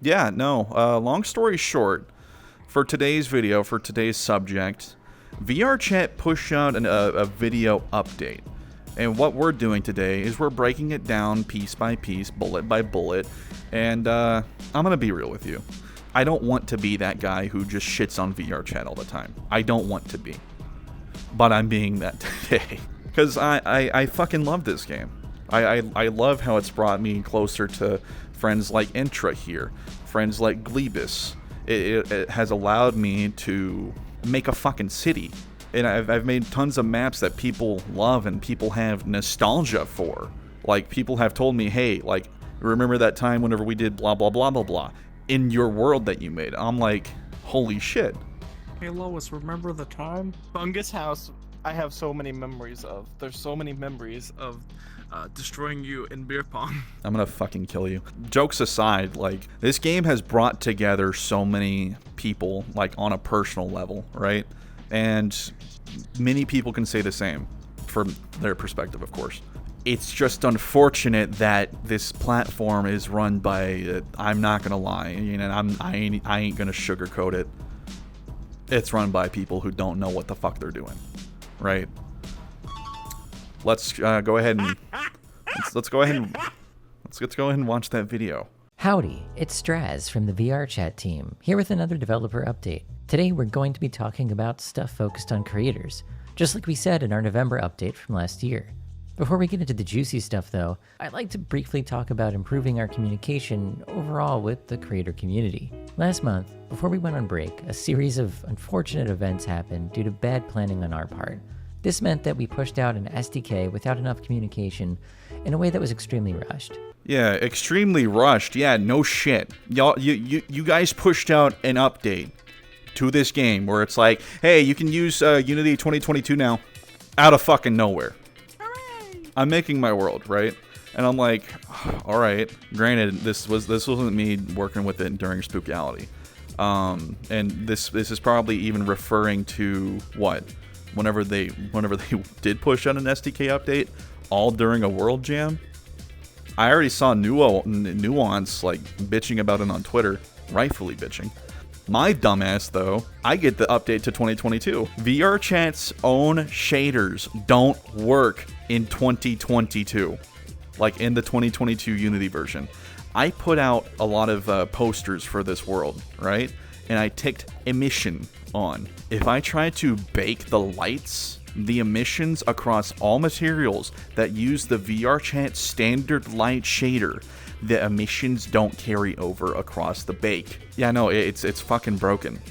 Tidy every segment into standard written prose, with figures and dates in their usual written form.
Yeah, no. Long story short, for today's video, for today's subject, VRChat pushed out a video update. And what we're doing today is we're breaking it down piece by piece, bullet by bullet. And I'm going to be real with you. I don't want to be that guy who just shits on VRChat all the time. I don't want to be. But I'm being that today. Because I fucking love this game. I love how it's brought me closer to friends like Intra here. Friends like Glebus. It has allowed me to make a fucking city. And I've made tons of maps that people love and people have nostalgia for. Like, people have told me, hey, like, remember that time whenever we did blah, blah, blah, blah, blah, in your world that you made. I'm like, holy shit. Hey, Lois, remember the time? Bungus House, I have so many memories of. There's so many memories of destroying you in beer pong. I'm gonna fucking kill you. Jokes aside, like, this game has brought together so many people, like, on a personal level, right? And many people can say the same from their perspective, of course. It's just unfortunate that this platform is run by, I'm not gonna lie, you know, I ain't gonna sugarcoat it. It's run by people who don't know what the fuck they're doing, right? Let's go ahead and let's go ahead and watch that video. Howdy, it's Straz from the VRChat team, here with another developer update. Today we're going to be talking about stuff focused on creators, just like we said in our November update from last year. Before we get into the juicy stuff though, I'd like to briefly talk about improving our communication overall with the creator community. Last month, before we went on break, a series of unfortunate events happened due to bad planning on our part. This meant that we pushed out an SDK without enough communication in a way that was extremely rushed. Yeah, extremely rushed. Yeah, no shit. Y'all, you guys pushed out an update to this game where it's like, hey, you can use Unity 2022 now, out of fucking nowhere. Hooray! I'm making my world, right? And I'm like, all right. Granted, this wasn't me working with it during Spookality, and this is probably even referring to what, whenever they did push out an SDK update, all during a world jam. I already saw Nuance like bitching about it on Twitter, rightfully bitching. My dumbass, though, I get the update to 2022. VRChat's own shaders don't work in 2022, like in the 2022 Unity version. I put out a lot of posters for this world, right? And I ticked emission on. If I try to bake the lights, the emissions across all materials that use the VRChat standard light shader, the emissions don't carry over across the bake. Yeah, no, it's fucking broken.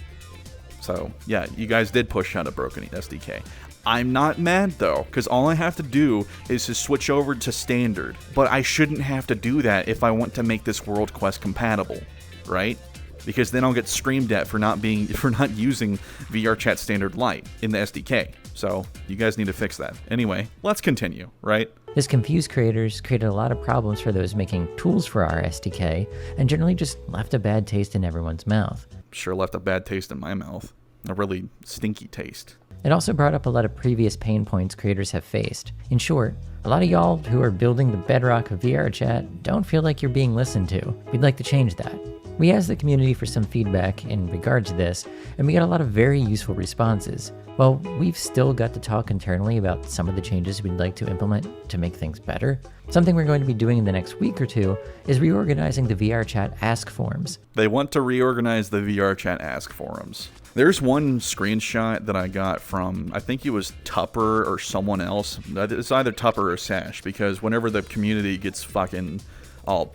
So, yeah, you guys did push out a broken SDK. I'm not mad, though, because all I have to do is to switch over to standard. But I shouldn't have to do that if I want to make this World Quest compatible, right? Because then I'll get screamed at for not using VRChat standard light in the SDK. So, you guys need to fix that. Anyway, let's continue, right? This confused creators created a lot of problems for those making tools for our SDK, and generally just left a bad taste in everyone's mouth. Sure left a bad taste in my mouth. A really stinky taste. It also brought up a lot of previous pain points creators have faced. In short, a lot of y'all who are building the bedrock of VRChat don't feel like you're being listened to. We'd like to change that. We asked the community for some feedback in regard to this, and we got a lot of very useful responses. Well, we've still got to talk internally about some of the changes we'd like to implement to make things better. Something we're going to be doing in the next week or two is reorganizing the VRChat Ask forums. They want to reorganize the VRChat Ask forums. There's one screenshot that I got from, I think it was Tupper or someone else. It's either Tupper or Sash, because whenever the community gets fucking all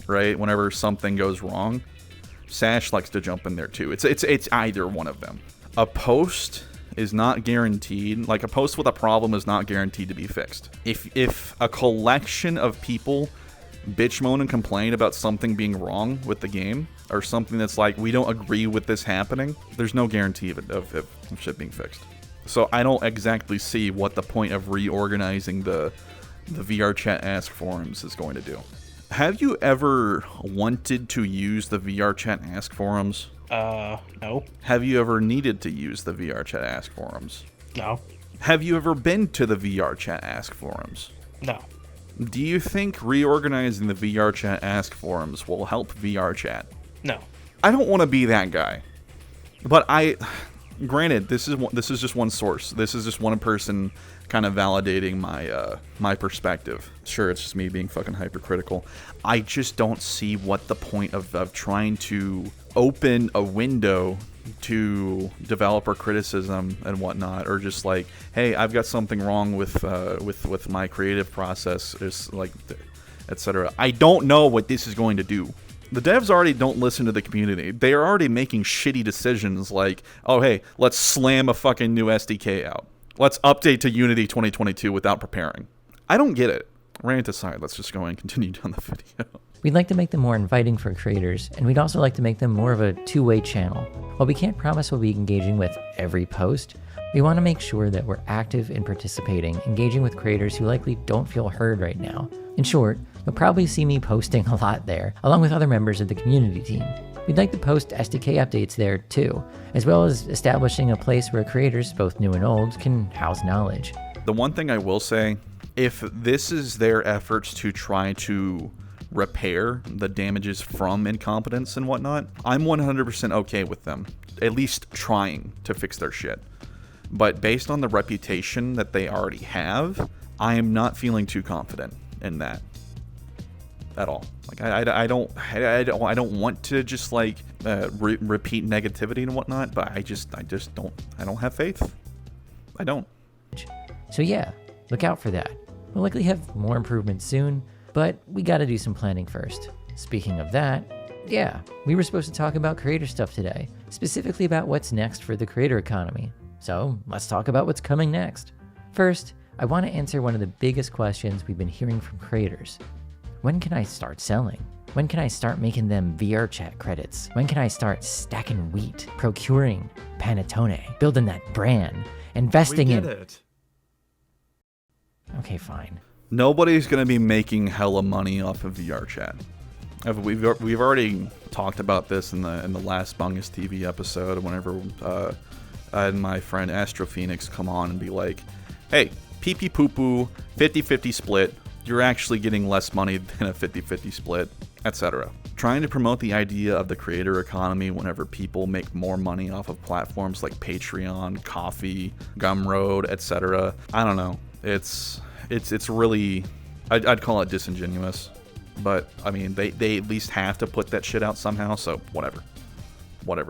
right, whenever something goes wrong, Sash likes to jump in there too. It's either one of them. A post is not guaranteed, like a post with a problem is not guaranteed to be fixed. If a collection of people bitch, moan, and complain about something being wrong with the game, or something that's like, we don't agree with this happening, there's no guarantee of shit being fixed. So I don't exactly see what the point of reorganizing the VRChat Ask forums is going to do. Have you ever wanted to use the VRChat Ask forums? No. Have you ever needed to use the VRChat Ask forums? No. Have you ever been to the VRChat Ask forums? No. Do you think reorganizing the VRChat Ask forums will help VRChat? No. I don't want to be that guy, but granted, this is just one source. This is just one person kind of validating my perspective. Sure, it's just me being fucking hypercritical. I just don't see what the point of trying to open a window to developer criticism and whatnot, or just like, hey, I've got something wrong with my creative process, is like, etc. I don't know what this is going to do. The devs already don't listen to the community. They are already making shitty decisions like, oh hey, let's slam a fucking new SDK out. Let's update to Unity 2022 without preparing. I don't get it. Rant aside, let's just go and continue down the video. We'd like to make them more inviting for creators, and we'd also like to make them more of a two-way channel. While we can't promise we'll be engaging with every post, we want to make sure that we're active in participating, engaging with creators who likely don't feel heard right now. In short, you'll probably see me posting a lot there, along with other members of the community team. We'd like to post SDK updates there too, as well as establishing a place where creators, both new and old, can house knowledge. The one thing I will say, if this is their efforts to try to repair the damages from incompetence and whatnot, I'm 100% okay with them at least trying to fix their shit. But based on the reputation that they already have, I am not feeling too confident in that at all. Like I don't want to just like repeat negativity and whatnot, but I don't have faith. I don't. So yeah, look out for that. We'll likely have more improvements soon, but we gotta do some planning first. Speaking of that, yeah, we were supposed to talk about creator stuff today, specifically about what's next for the creator economy. So let's talk about what's coming next. First, I want to answer one of the biggest questions we've been hearing from creators. When can I start selling? When can I start making them VRChat credits? When can I start stacking wheat, procuring panettone, building that brand, investing in it? Okay, fine. Nobody's gonna be making hella money off of VRChat. We've already talked about this in the last Bungus TV episode. Whenever I had my friend Astro Phoenix come on and be like, "Hey, pee pee poo poo, 50-50 split. You're actually getting less money than a 50-50 split, etc." Trying to promote the idea of the creator economy whenever people make more money off of platforms like Patreon, Coffee, Gumroad, etc. I don't know. It's really, I'd call it disingenuous. But I mean, they at least have to put that shit out somehow. So whatever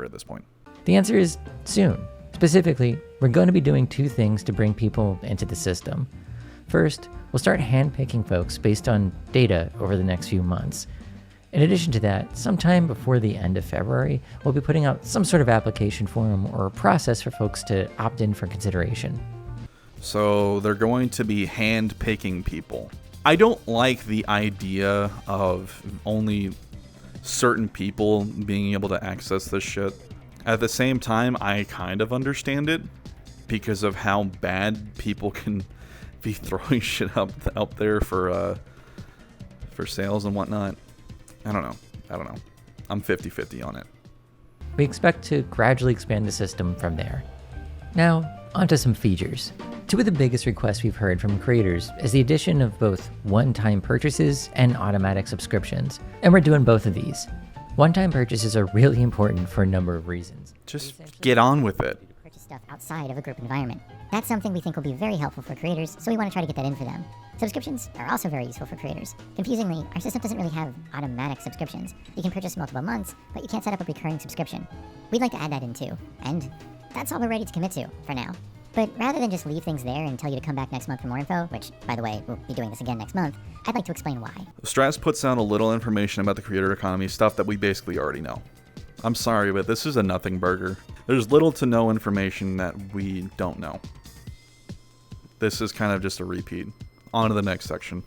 at this point. The answer is soon. Specifically, we're going to be doing two things to bring people into the system. First, we'll start handpicking folks based on data over the next few months. In addition to that, sometime before the end of February, we'll be putting out some sort of application form or process for folks to opt in for consideration. So they're going to be handpicking people. I don't like the idea of only certain people being able to access this shit. At the same time, I kind of understand it because of how bad people can be throwing shit out there for sales and whatnot. I don't know. I'm 50-50 on it. We expect to gradually expand the system from there. Now, onto some features. Two of the biggest requests we've heard from creators is the addition of both one-time purchases and automatic subscriptions, and we're doing both of these. One-time purchases are really important for a number of reasons. Just get on with it. Purchase stuff outside of a group environment. That's something we think will be very helpful for creators, so we want to try to get that in for them. Subscriptions are also very useful for creators. Confusingly, our system doesn't really have automatic subscriptions. You can purchase multiple months, but you can't set up a recurring subscription. We'd like to add that in too, and that's all we're ready to commit to for now. But rather than just leave things there and tell you to come back next month for more info, which, by the way, we'll be doing this again next month, I'd like to explain why. Straz puts out a little information about the creator economy, stuff that we basically already know. I'm sorry, but this is a nothing burger. There's little to no information that we don't know. This is kind of just a repeat. On to the next section.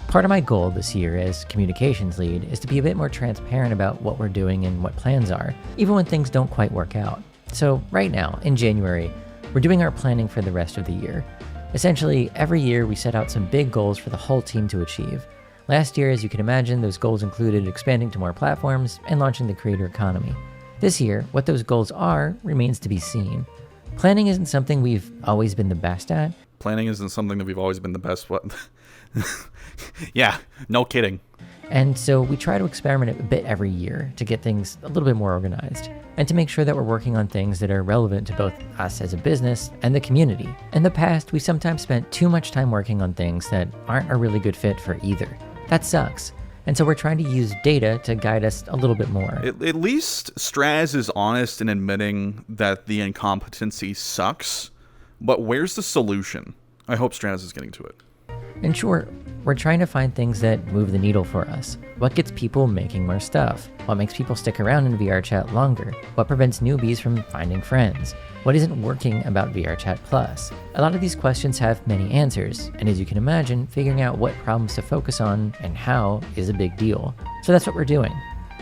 Part of my goal this year as communications lead is to be a bit more transparent about what we're doing and what plans are, even when things don't quite work out. So right now, in January, we're doing our planning for the rest of the year. Essentially, every year we set out some big goals for the whole team to achieve. Last year, as you can imagine, those goals included expanding to more platforms and launching the creator economy. This year, what those goals are remains to be seen. Planning isn't something we've always been the best at. Planning isn't something that we've always been the best. What? Yeah, no kidding. And so we try to experiment a bit every year to get things a little bit more organized and to make sure that we're working on things that are relevant to both us as a business and the community. In the past, we sometimes spent too much time working on things that aren't a really good fit for either. That sucks. And so we're trying to use data to guide us a little bit more. At least Straz is honest in admitting that the incompetency sucks, but where's the solution? I hope Straz is getting to it. In short, we're trying to find things that move the needle for us. What gets people making more stuff? What makes people stick around in VRChat longer? What prevents newbies from finding friends? What isn't working about VRChat Plus? A lot of these questions have many answers, and as you can imagine, figuring out what problems to focus on and how is a big deal. So that's what we're doing.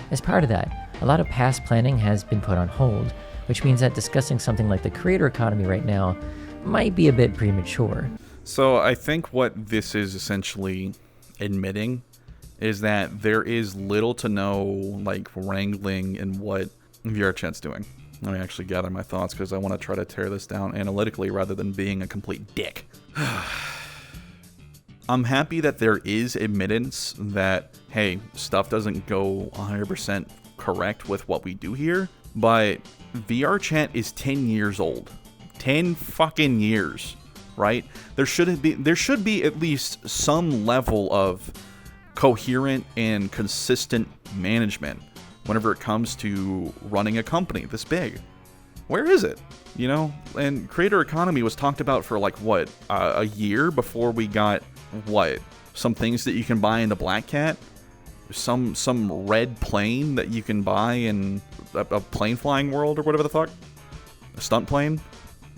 As part of that, a lot of past planning has been put on hold, which means that discussing something like the creator economy right now might be a bit premature. So I think what this is essentially admitting is that there is little to no like wrangling in what VRChat's doing. Let me actually gather my thoughts because I want to try to tear this down analytically rather than being a complete dick. I'm happy that there is admittance that, hey, stuff doesn't go 100% correct with what we do here, but VRChat is 10 years old. 10 fucking years. Right? There should be at least some level of coherent and consistent management whenever it comes to running a company this big. Where is it? You know, and creator economy was talked about for like what, a year before we got what, some things that you can buy in the Black Cat, some red plane that you can buy in a plane flying world or whatever the fuck, a stunt plane.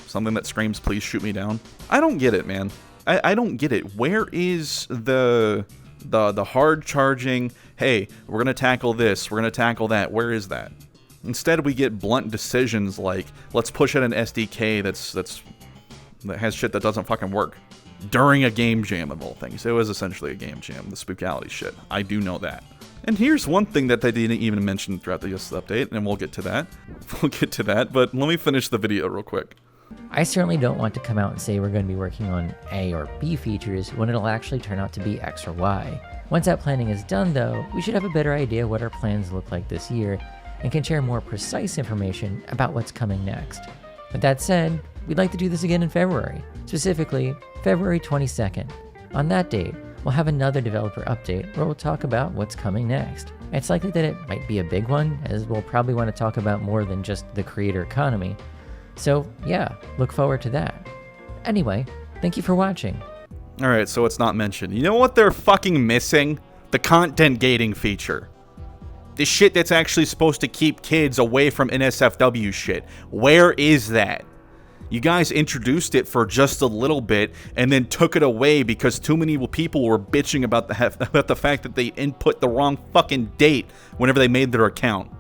Something that screams, please shoot me down. I don't get it, man. I don't get it. Where is the hard charging, hey, we're going to tackle this, we're going to tackle that. Where is that? Instead, we get blunt decisions like, let's push out an SDK that has shit that doesn't fucking work. During a game jam of all things. It was essentially a game jam, the spookality shit. I do know that. And here's one thing that they didn't even mention throughout this update, and we'll get to that. But let me finish the video real quick. I certainly don't want to come out and say we're going to be working on A or B features when it'll actually turn out to be X or Y. Once that planning is done though, we should have a better idea what our plans look like this year and can share more precise information about what's coming next. With that said, we'd like to do this again in February, specifically February 22nd. On that date, we'll have another developer update where we'll talk about what's coming next. It's likely that it might be a big one, as we'll probably want to talk about more than just the creator economy. So yeah, look forward to that. Anyway, thank you for watching. Alright, so it's not mentioned. You know what they're fucking missing? The content gating feature. The shit that's actually supposed to keep kids away from NSFW shit. Where is that? You guys introduced it for just a little bit and then took it away because too many people were bitching about the fact that they input the wrong fucking date whenever they made their account.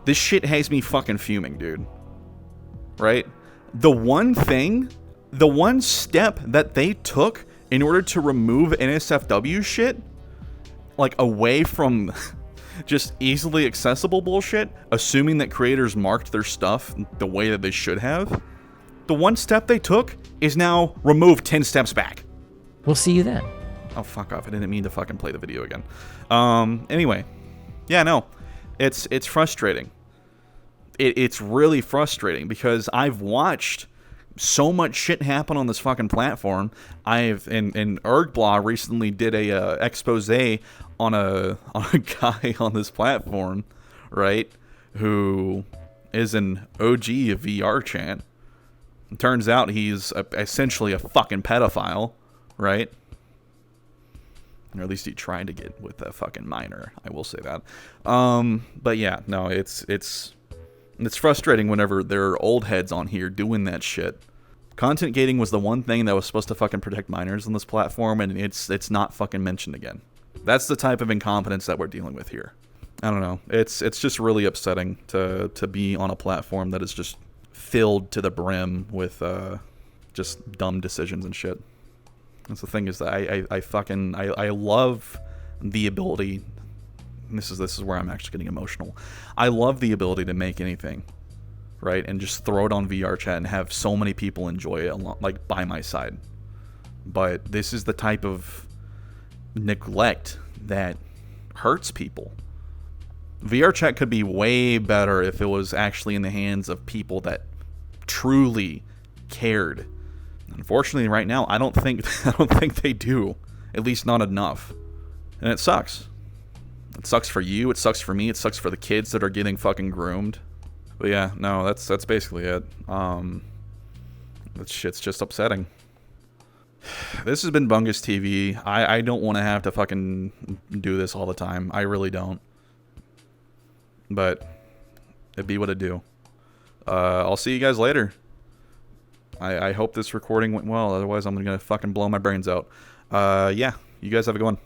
This shit has me fucking fuming, dude. Right? The one step that they took in order to remove NSFW shit, like away from just easily accessible bullshit, assuming that creators marked their stuff the way that they should have, the one step they took is now remove 10 steps back. We'll see you then. Oh, fuck off. I didn't mean to fucking play the video again. Anyway. Yeah, no. It's frustrating. It's really frustrating because I've watched so much shit happen on this fucking platform. And Ergblaw recently did a expose on a guy on this platform, right, who is an OG of VRChat. It turns out he's essentially a fucking pedophile, right? Or at least he tried to get with a fucking minor. I will say that. But yeah, no, it's frustrating whenever there are old heads on here doing that shit. Content gating was the one thing that was supposed to fucking protect minors on this platform, and it's not fucking mentioned again. That's the type of incompetence that we're dealing with here. I don't know. It's just really upsetting to be on a platform that is just filled to the brim with just dumb decisions and shit. That's the thing, is that I love the ability. This is where I'm actually getting emotional. I love the ability to make anything, right, and just throw it on VRChat and have so many people enjoy it, like by my side, But this is the type of neglect that hurts people. VRChat could be way better if it was actually in the hands of people that truly cared. Unfortunately, right now, I don't think they do. At least not enough. And it sucks. It sucks for you. It sucks for me. It sucks for the kids that are getting fucking groomed. But yeah, no, that's basically it. That shit's just upsetting. This has been Bungus TV. I don't want to have to fucking do this all the time. I really don't. But it be what it do. I'll see you guys later. I hope this recording went well. Otherwise, I'm gonna fucking blow my brains out. Yeah, you guys have a good one.